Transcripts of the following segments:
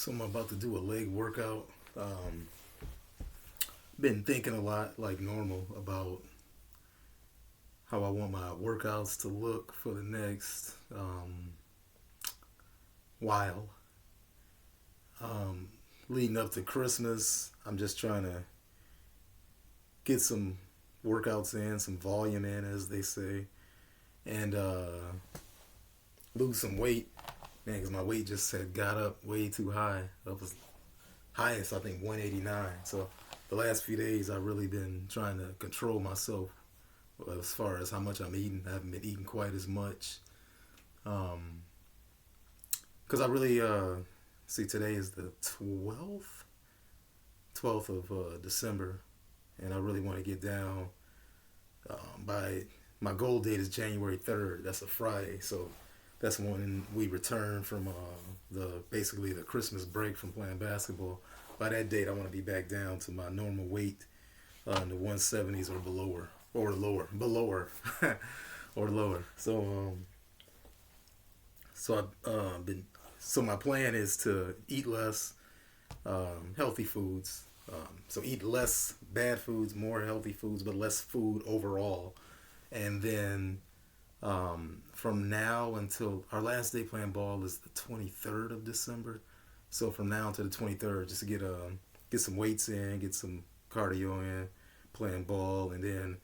So I'm about to do a leg workout. Um, Been thinking a lot, like normal, about how I want my workouts to look for the next while. Um, Leading up to Christmas, I'm just trying to get some workouts in, some volume in, as they say, and lose some weight. Man, because my weight just had got up way too high. Up as highest, I think, 189. So the last few days, I've really been trying to control myself as far as how much I'm eating. I haven't been eating quite as much. Because I really, see, today is the 12th of December, and I really want to get down by, my goal date is January 3rd. That's a Friday. So that's when we return from basically the Christmas break from playing basketball. By that date, I want to be back down to my normal weight in the 170s or below, or lower. So I've been. So my plan is to eat less healthy foods. So eat less bad foods, more healthy foods, but less food overall. And then from now until our last day playing ball is the 23rd of December. So from now until the 23rd, just to get some weights in, get some cardio in, playing ball, and then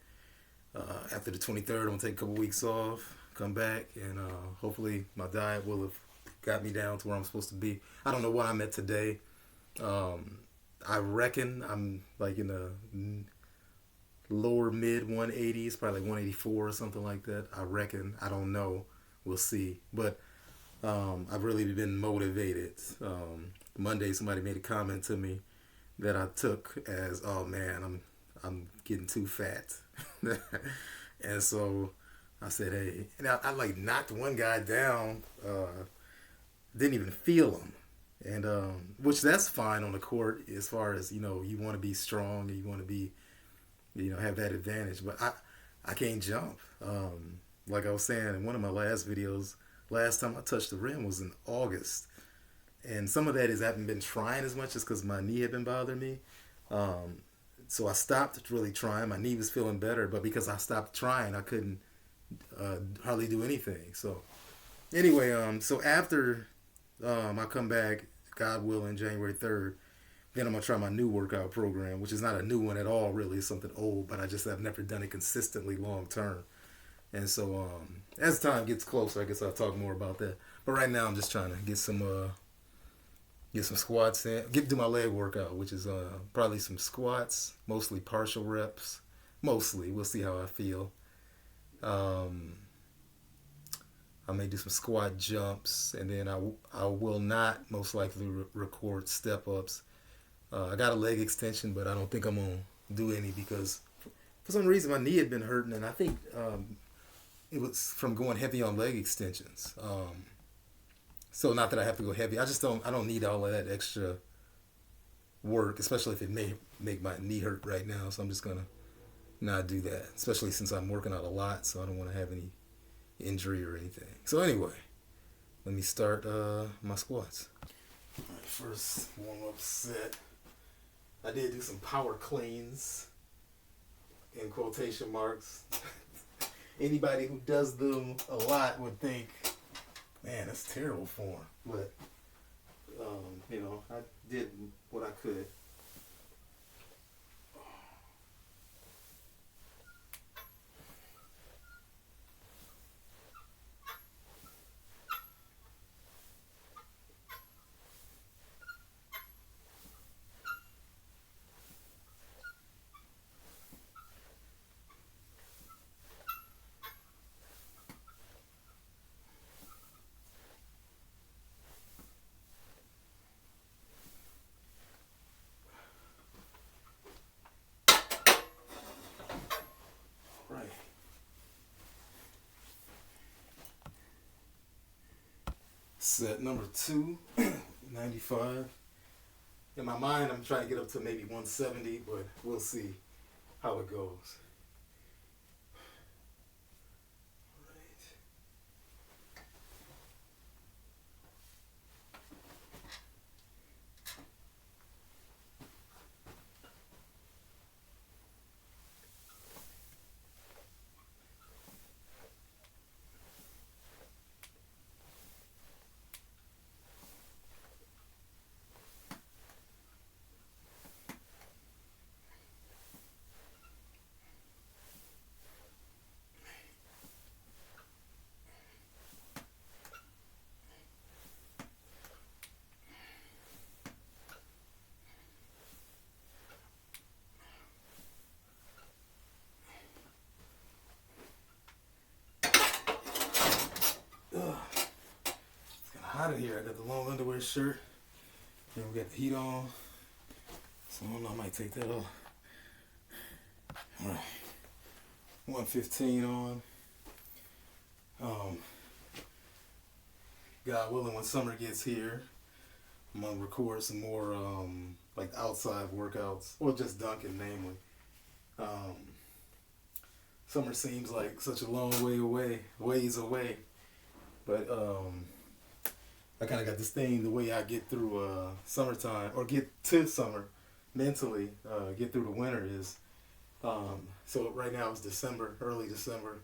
after the 23rd, I'm gonna take a couple weeks off, come back, and hopefully my diet will have got me down to where I'm supposed to be. I don't know what I'm at today. I reckon I'm like in the lower mid 180s, probably like 184 or something like that. I reckon. I don't know. We'll see. But I've really been motivated. Monday, somebody made a comment to me that I took as, "Oh man, I'm getting too fat," and so I said, "Hey," and I like knocked one guy down. Didn't even feel him, and which that's fine on the court as far as you want to be strong and you want to be have that advantage. But I can't jump. Like I was saying in one of my last videos, last time I touched the rim was in August, and some of that is I haven't been trying as much, just because my knee had been bothering me. Um, so I stopped really trying. My knee was feeling better, but because I stopped trying, I couldn't hardly do anything. So anyway, so after I come back, God willing, January 3rd, then I'm gonna try my new workout program, which is not a new one at all, really. It's something old, but I just have never done it consistently long term. And so as time gets closer, I guess I'll talk more about that. But right now, I'm just trying to get some squats in, do my leg workout, which is probably some squats, mostly partial reps. Mostly, we'll see how I feel. Um, I may do some squat jumps, and then I will not most likely record step ups. I got a leg extension, but I don't think I'm gonna do any because for some reason my knee had been hurting, and I think it was from going heavy on leg extensions. So not that I have to go heavy. I don't need all of that extra work, especially if it may make my knee hurt right now. So I'm just gonna not do that, especially since I'm working out a lot. So I don't want to have any injury or anything. So anyway, let me start my squats. All right, first warm up set. I did do some power cleans in quotation marks. Anybody who does them a lot would think, man, that's terrible form. But I did what I could. Right. Set number 2, 95. In my mind, I'm trying to get up to maybe 170, but we'll see how it goes. red shirt. Then we got the heat on. So I don't know, I might take that off. Alright. 115 on. God willing, when summer gets here, I'm gonna record some more like outside workouts, or just dunking mainly. Summer seems like such a long ways away, but I kind of got this thing. The way I get through summertime, or get to summer mentally, get through the winter is. So right now it's December, early December.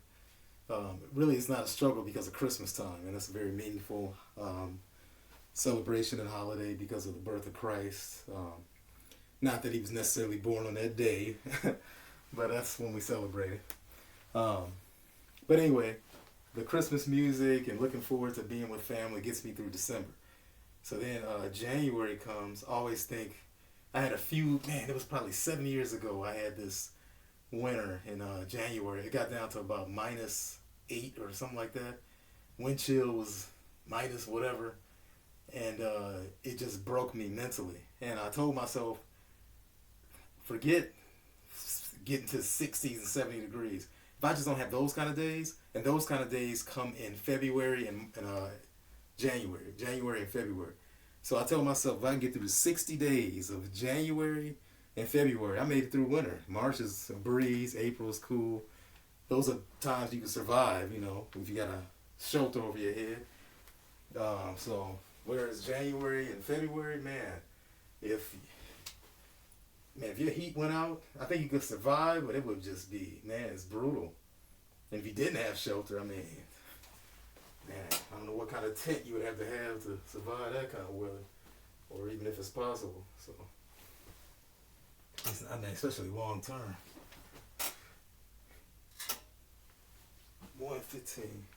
Really, it's not a struggle because of Christmas time, and it's a very meaningful celebration and holiday because of the birth of Christ. Not that he was necessarily born on that day, but that's when we celebrate it. But anyway, the Christmas music and looking forward to being with family gets me through December. So then January comes. I always think, I had a few, man, it was probably 7 years ago, I had this winter in January. It got down to about -8 or something like that. Wind chill was minus whatever. And it just broke me mentally. And I told myself, forget getting to 60s and 70 degrees. If I just don't have those kind of days, and those kind of days come in February and January and February. So I told myself, if I can get through the 60 days of January and February, I made it through winter. March is a breeze, April is cool. Those are times you can survive, you know, if you got a shelter over your head. So whereas January and February, man, if your heat went out, I think you could survive, but it would just be, man, it's brutal. And if you didn't have shelter, I mean, man, I don't know what kind of tent you would have to survive that kind of weather, or even if it's possible. So, I mean, especially long term. 115.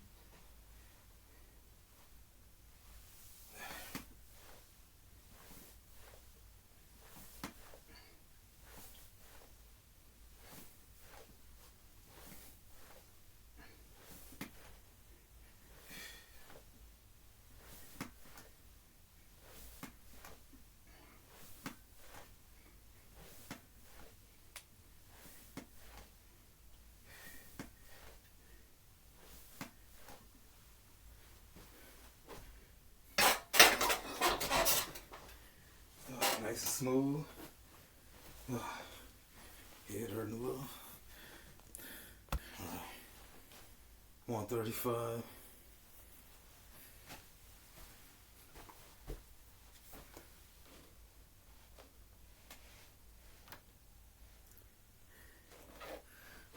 Nice and smooth. Head hurting a little. 135.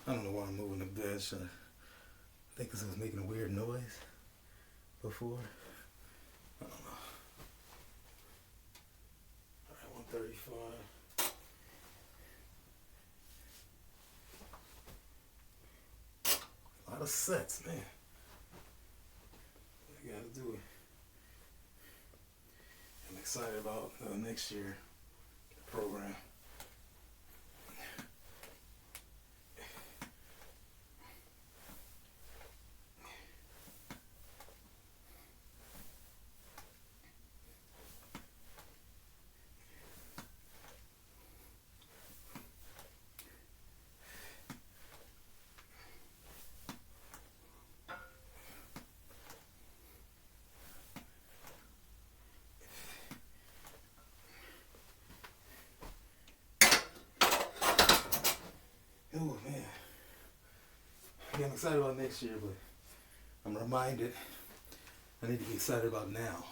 I don't know why I'm moving the bench. I think because I was making a weird noise before. I don't know. 135. A lot of sets, man. I gotta do it. I'm excited about next year program. Oh man, yeah, I'm excited about next year, but I'm reminded I need to be excited about now.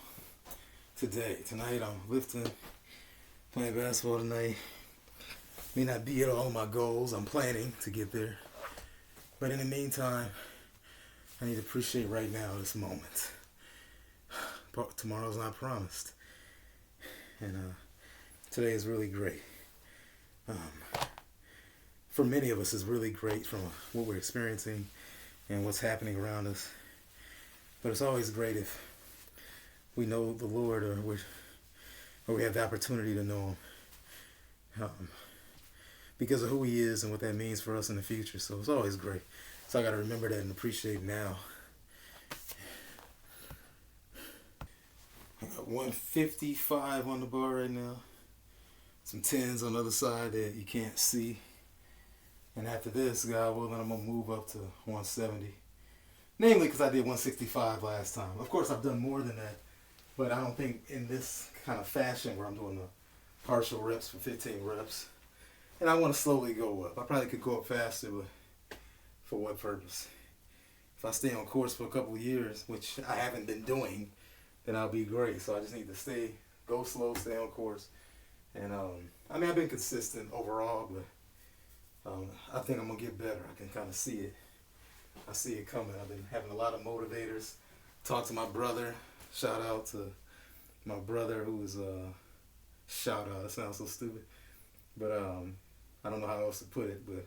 Tonight I'm lifting, playing basketball tonight. May not be at all my goals. I'm planning to get there, but in the meantime, I need to appreciate right now, this moment. Tomorrow's not promised, and today is really great. For many of us, it's really great from what we're experiencing and what's happening around us. But it's always great if we know the Lord, or we have the opportunity to know Him, because of who He is and what that means for us in the future. So it's always great. So I got to remember that and appreciate now. I got 155 on the bar right now. Some 10s on the other side that you can't see. And after this, God willing, I'm going to move up to 170. Namely because I did 165 last time. Of course, I've done more than that. But I don't think in this kind of fashion where I'm doing the partial reps for 15 reps. And I want to slowly go up. I probably could go up faster, but for what purpose? If I stay on course for a couple of years, which I haven't been doing, then I'll be great. So I just need to go slow, stay on course. And I've been consistent overall, but I think I'm going to get better. I can kind of see it. I see it coming. I've been having a lot of motivators. Talk to my brother. Shout out to my brother who is shout out. It sounds so stupid. But I don't know how else to put it, but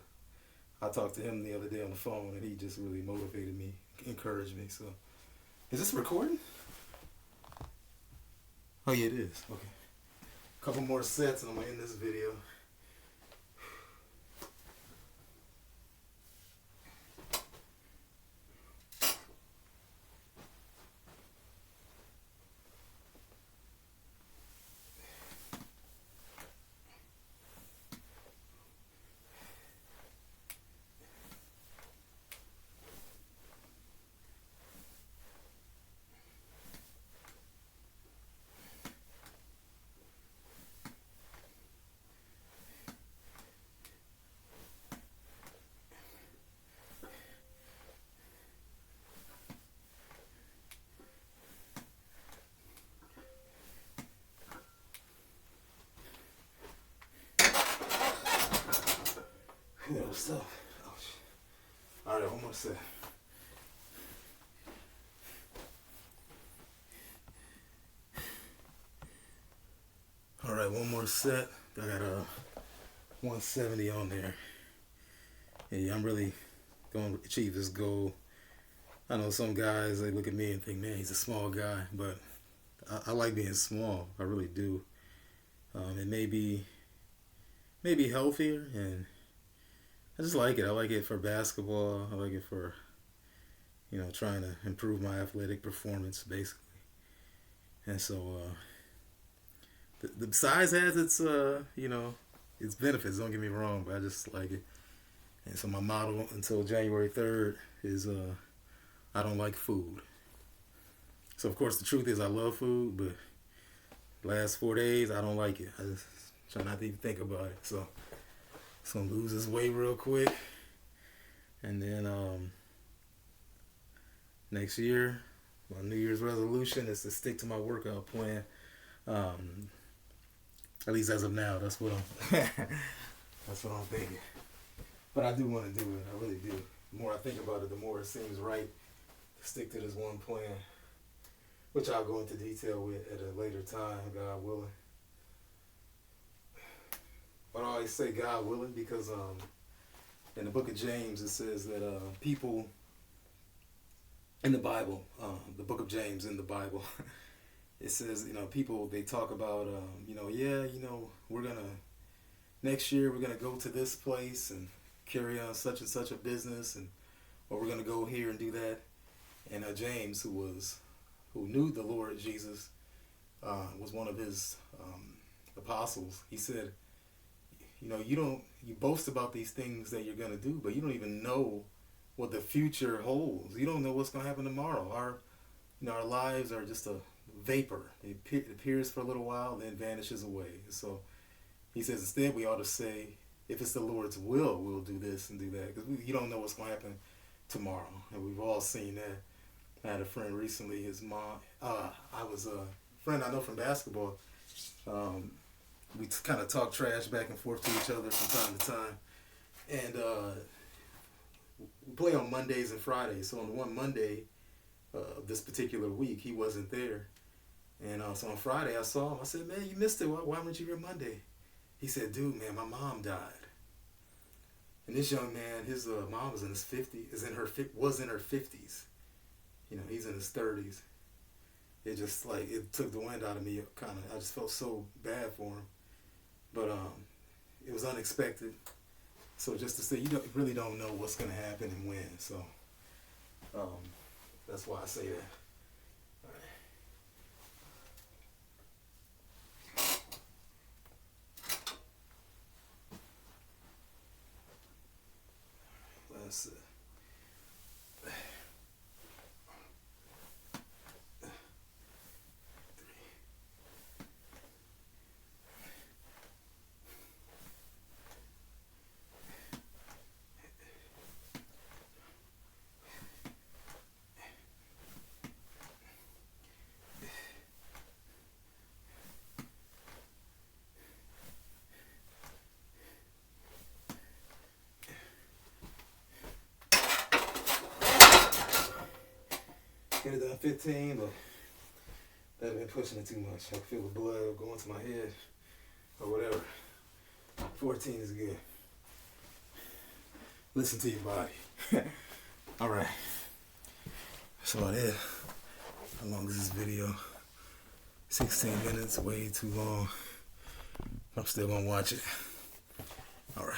I talked to him the other day on the phone, and he just really motivated me, encouraged me. So, is this recording? Oh, yeah, it is. Okay. A couple more sets, and I'm going to end this video. Yeah, stuff. Oh, all right, one more set. All right, one more set. I got 170 on there. Yeah, I'm really going to achieve this goal. I know some guys, they look at me and think, man, he's a small guy, but I like being small. I really do. It may be healthier, and I just like it. I like it for basketball. I like it for, trying to improve my athletic performance, basically. And so, the size has its, its benefits. Don't get me wrong, but I just like it. And so my motto until January 3rd is, I don't like food. So of course the truth is I love food, but last 4 days I don't like it. I just try not to even think about it. So I'm gonna lose this weight real quick, and then next year my New Year's resolution is to stick to my workout plan. At least as of now, that's what I'm thinking. But I do want to do it. I really do. The more I think about it, the more it seems right to stick to this one plan, which I'll go into detail with at a later time, God willing. But I always say God willing because in the book of James it says that people in the Bible, the book of James in the Bible, it says, people, they talk about, we're going to, next year we're going to go to this place and carry on such and such a business, or we're going to go here and do that. And James, who knew the Lord Jesus, was one of his apostles. He said, you boast about these things that you're going to do, but you don't even know what the future holds. You don't know what's going to happen tomorrow. Our lives are just a vapor. It appears for a little while, then vanishes away. So he says instead we ought to say, if it's the Lord's will, we'll do this and do that. Because you don't know what's going to happen tomorrow. And we've all seen that. I had a friend recently, his mom, I was a friend I know from basketball. We kind of talk trash back and forth to each other from time to time. And we play on Mondays and Fridays. So on one Monday, this particular week, he wasn't there. And so on Friday, I saw him. I said, man, you missed it. Why weren't you here Monday? He said, dude, man, my mom died. And this young man, his mom was in his 50s, was in her 50s. He's in his 30s. It just it took the wind out of me. I just felt so bad for him. But it was unexpected. So just to say, you really don't know what's going to happen and when. So that's why I say that. Let's see. Get it done 15, but that'd been pushing it too much. I feel the blood going to my head or whatever. 14 is good. Listen to your body. All right. That's about it. How long is this video? 16 minutes, way too long. I'm still gonna watch it. All right.